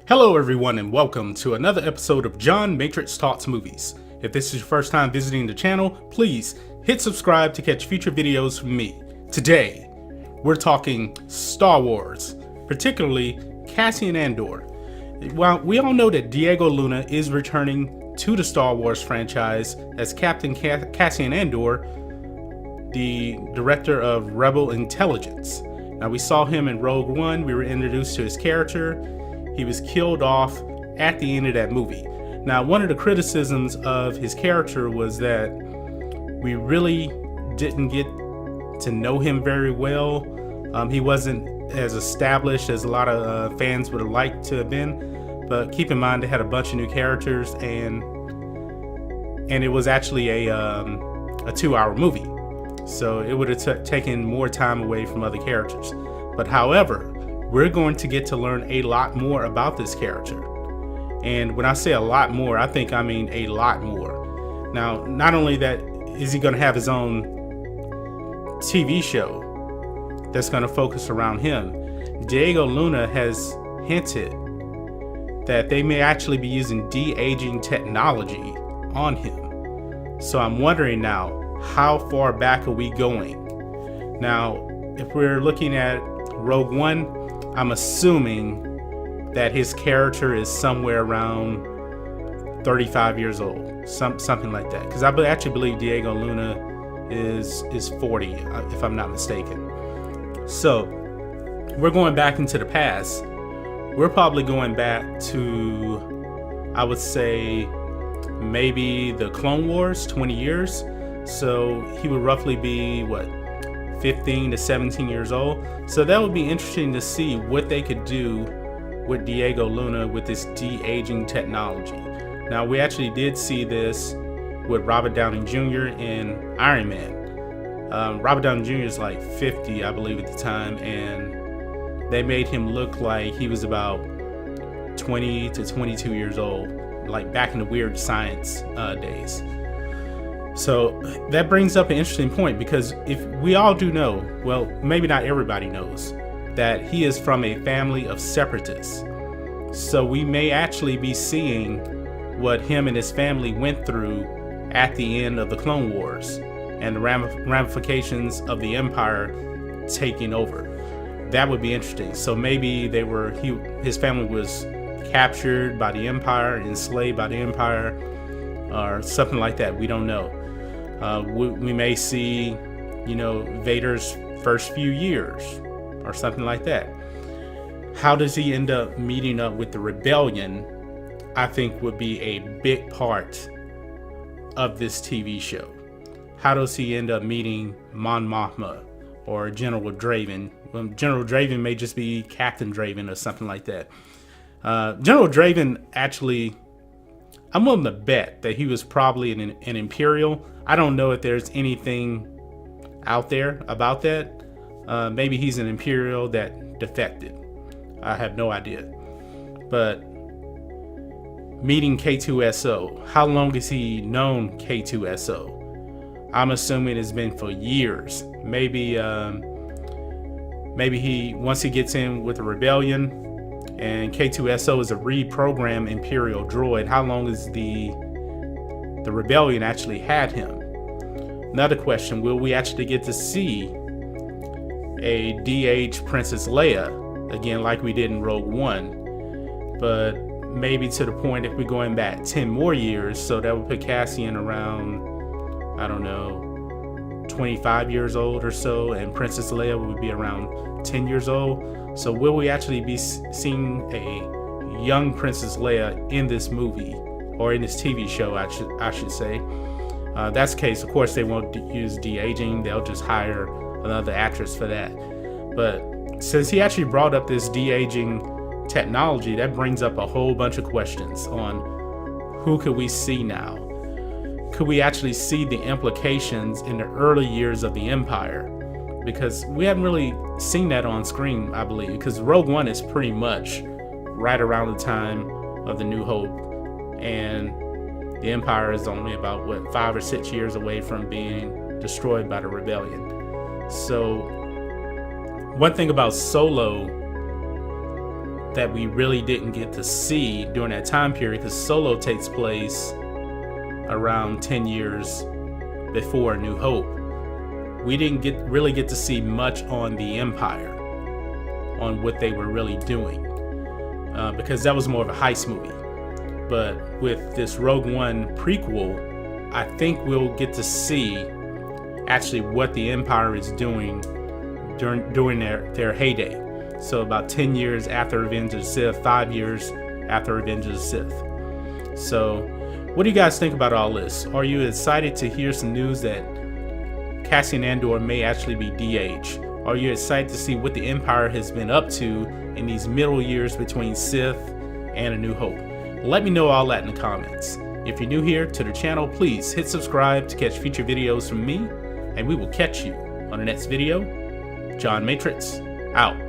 Hello everyone and welcome to another episode of John Matrixx Talks Movies. If this is your first time visiting the channel, please hit subscribe to catch future videos from me. Today, we're talking Star Wars, particularly Cassian Andor. Well, we all know that Diego Luna is returning to the Star Wars franchise as Captain Cassian Andor, the director of Rebel Intelligence. Now, we saw him in Rogue One. We were introduced to his character. He was killed off at the end of that movie. Now, one of the criticisms of his character was that we really didn't get to know him very well. He wasn't as established as a lot of fans would have liked to have been. But keep in mind, they had a bunch of new characters, and it was actually a 2-hour movie. So it would have taken more time away from other characters. But however, we're going to get to learn a lot more about this character. And when I say a lot more, I mean a lot more. Now, not only that, is he going to have his own TV show that's going to focus around him. Diego Luna has hinted that they may actually be using DeAging technology on him. So I'm wondering now, how far back are we going? Now, if we're looking at Rogue One, I'm assuming that his character is somewhere around 35 years old, something like that. Because I actually believe Diego Luna is 40, if I'm not mistaken. So we're going back into the past. We're probably going back to, I would say, maybe the Clone Wars, 20 years. So he would roughly be, 15 to 17 years old. So that would be interesting to see what they could do with Diego Luna with this de-aging technology. Now, we actually did see this with Robert Downey Jr. in Iron Man. Robert Downey Jr. is like 50, I believe, at the time, and they made him look like he was about 20 to 22 years old, like back in the Weird Science days. So that brings up an interesting point, because if we all do know, well, maybe not everybody knows, that he is from a family of separatists. So we may actually be seeing what him and his family went through at the end of the Clone Wars and the ramifications of the Empire taking over. That would be interesting. So maybe his family was captured by the Empire, enslaved by the Empire, or something like that. We don't know. We may see, Vader's first few years or something like that. How does he end up meeting up with the rebellion, I think would be a big part of this TV show. How does he end up meeting Mon Mothma or General Draven? General Draven may just be Captain Draven or something like that. General Draven, actually, I'm willing to bet that he was probably an Imperial. I don't know if there's anything out there about that. Maybe he's an Imperial that defected. I have no idea. But meeting K2SO, how long has he known K2SO? I'm assuming it's been for years. Maybe once he gets in with the rebellion, and K2SO is a reprogrammed Imperial droid, how long is the rebellion actually had him? Another question, will we actually get to see a de-aged Princess Leia again like we did in Rogue One? But maybe to the point, if we're going back 10 more years, so that would put Cassian around, I don't know, 25 years old or so, and Princess Leia would be around 10 years old. So will we actually be seeing a young Princess Leia in this movie, or in this TV show, I should say? That's the case. Of course, they won't use de-aging. They'll just hire another actress for that. But since he actually brought up this de-aging technology, that brings up a whole bunch of questions on who could we see now? Could we actually see the implications in the early years of the Empire? Because we haven't really seen that on screen, I believe, because Rogue One is pretty much right around the time of The New Hope, and the Empire is only about 5 or 6 years away from being destroyed by the rebellion. So one thing about Solo that we really didn't get to see during that time period, because Solo takes place around 10 years before A New Hope. We didn't really get to see much on the Empire, on what they were really doing, because that was more of a heist movie. But with this Rogue One prequel, I think we'll get to see actually what the Empire is doing during their heyday. So about 10 years after Revenge of the Sith, 5 years after Revenge of the Sith. So what do you guys think about all this? Are you excited to hear some news that Cassian Andor may actually be de-aged? Are you excited to see what the Empire has been up to in these middle years between Sith and A New Hope? Let me know all that in the comments. If you're new here to the channel, please hit subscribe to catch future videos from me, and we will catch you on the next video. John Matrixx, out.